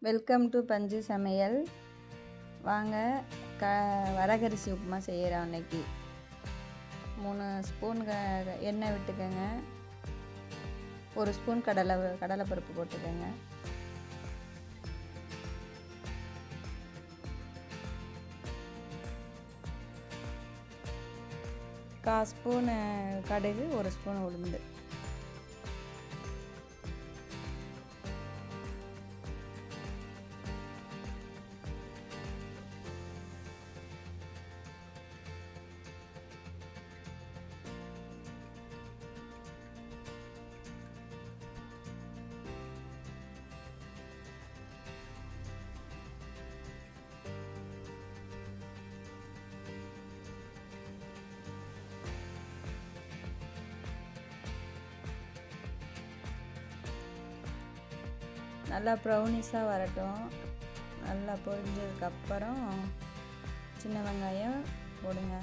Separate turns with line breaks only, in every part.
Welcome to பஞ்சு சமையல். வாங்க வரகரிசி உப்புமா செய்கிறோம். அன்னைக்கு 3 ஸ்பூன் எண்ணெய் விட்டுக்கோங்க. 1 ஸ்பூன் கடலைப்பருப்பு போட்டுக்கோங்க. கால் ஸ்பூன் கடுகு, 1 ஸ்பூன் உளுந்து. நல்லா ப்ரௌனிஸாக வரட்டும். நல்லா பொரிஞ்சதுக்கப்புறம் சின்ன வெங்காயம் போடுங்க.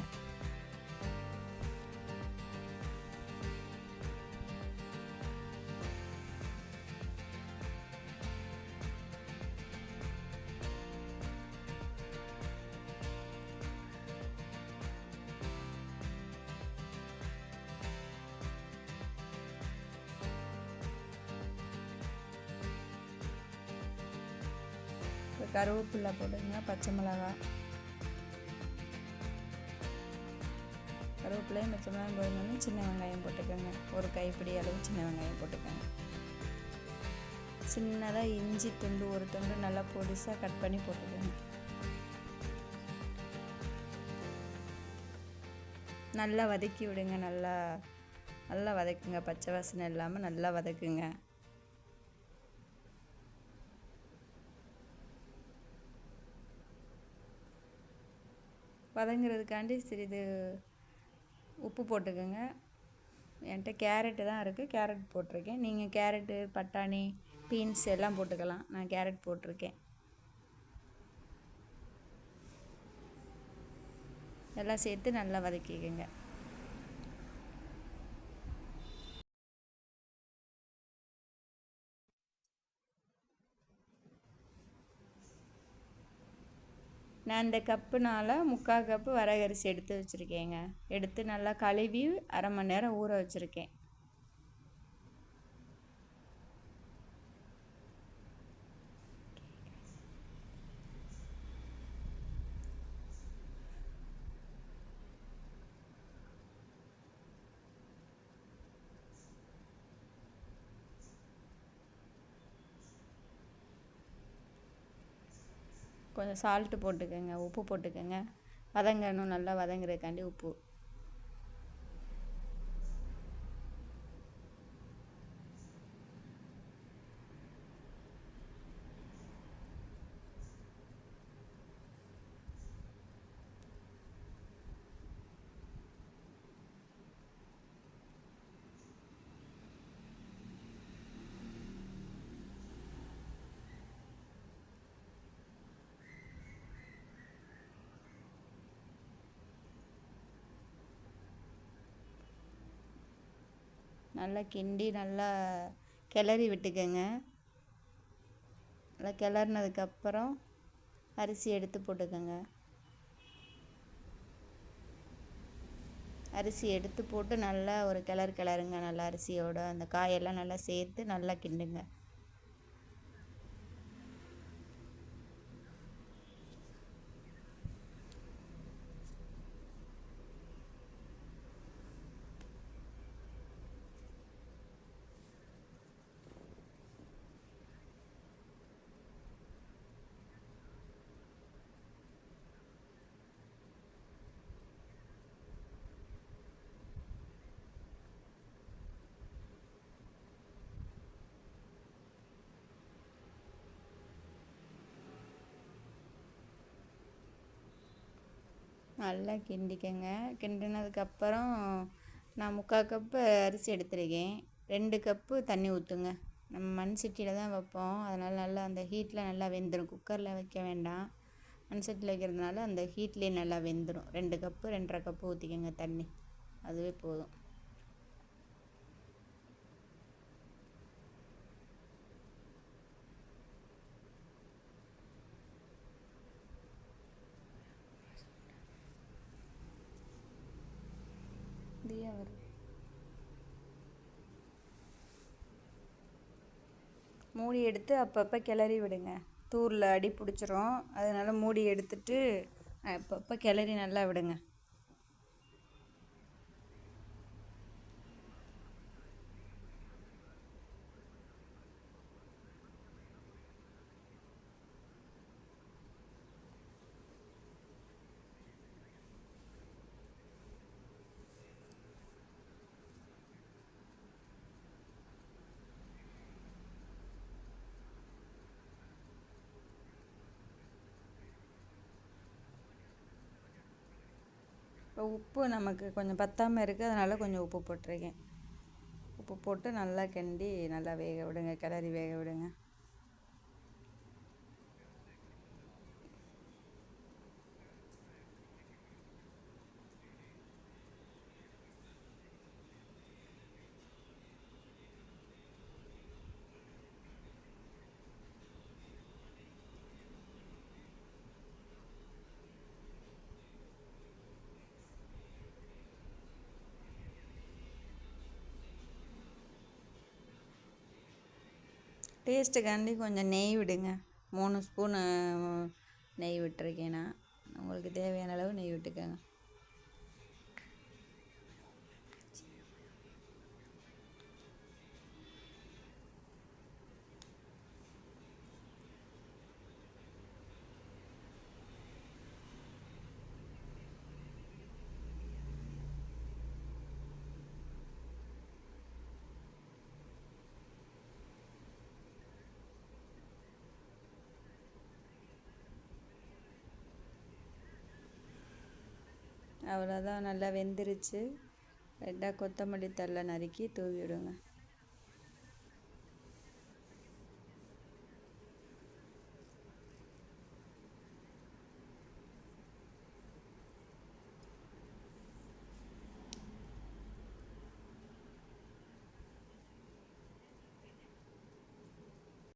கருவேப்பிலை போடுங்க. பச்சை மிளகாய், கருவேப்பிலையும் பச்சை மிளகாயும் போடுங்க. சின்ன வெங்காயம் போட்டுக்கோங்க. ஒரு கைப்பிடி அளவு சின்ன வெங்காயம் போட்டுக்கோங்க. சின்னதாக இஞ்சி துண்டு, ஒரு துண்டு நல்லா பொடிசாக கட் பண்ணி போட்டுக்கோங்க. நல்லா வதக்கி விடுங்க. நல்லா வதக்குங்க. பச்சை வாசனை இல்லாமல் நல்லா வதக்குங்க. வதங்கிறதுக்காண்டி சிறிது உப்பு போட்டுக்கோங்க. என்கிட்ட கேரட்டு தான் இருக்குது, கேரட் போட்டிருக்கேன். நீங்கள் கேரட்டு, பட்டாணி, பீன்ஸ் எல்லாம் போட்டுக்கலாம். நான் கேரட் போட்டிருக்கேன். எல்லாம் சேர்த்து நல்லா வதக்கிக்கோங்க. நான் இந்த கப்புனால் 3/4 கப்பு வரகரிசி எடுத்து வச்சுருக்கேங்க. எடுத்து நல்லா கழுவி அரை மணி நேரம் ஊற வச்சுருக்கேன். கொஞ்சம் சால்ட்டு போட்டுக்கோங்க. உப்பு போட்டுக்கோங்க. வதங்கணும், நல்லா வதங்குறதுக்காண்டி உப்பு. நல்லா கிண்டி நல்லா கிளறி விட்டுக்கோங்க. நல்லா கிளறினதுக்கப்புறம் அரிசி எடுத்து போட்டுக்கோங்க. அரிசி எடுத்து போட்டு நல்லா ஒரு கிளறுங்க. நல்லா அரிசியோட அந்த காயெல்லாம் நல்லா சேர்த்து நல்லா கிண்டுங்க. நல்லா கிண்டிக்கங்க. கிண்டினதுக்கப்புறம் நான் 3/4 கப்பு அரிசி எடுத்துருக்கேன். 2 கப்பு தண்ணி ஊற்றுங்க. நம்ம மண் சட்டியில் தான் வைப்போம், அதனால் நல்லா அந்த ஹீட்டில் நல்லா வெந்துடும். குக்கரில் வைக்க வேண்டாம், மண் சட்டியில் வைக்கிறதுனால அந்த ஹீட்லேயே நல்லா வெந்துடும். 2 கப்பு 2.5 கப்பு ஊற்றிக்கங்க தண்ணி, அதுவே போதும். மூடி எடுத்து அப்பப்போ கிளறி விடுங்க. தூரில் அடி பிடிச்சிரும், அதனால் மூடி எடுத்துட்டு அப்பப்போ கிளறி நல்லா விடுங்க. இப்போ உப்பு நமக்கு கொஞ்சம் பத்தாமல் இருக்குது, அதனால் கொஞ்சம் உப்பு போட்டிருக்கேன். உப்பு போட்டு நல்லா கிண்டி நல்லா வேக விடுங்க, கிளறி வேக விடுங்க. டேஸ்ட்டுக்காண்டி கொஞ்சம் நெய் விடுங்க. 3 ஸ்பூனு நெய் விட்டுருக்கேன் நான். உங்களுக்கு தேவையான அளவு நெய் விட்டுக்கோங்க. அவ்வளோதான், நல்லா வெந்துருச்சு. ரெண்டாக கொத்தமல்லி தழை நறுக்கி தூவி விடுங்க.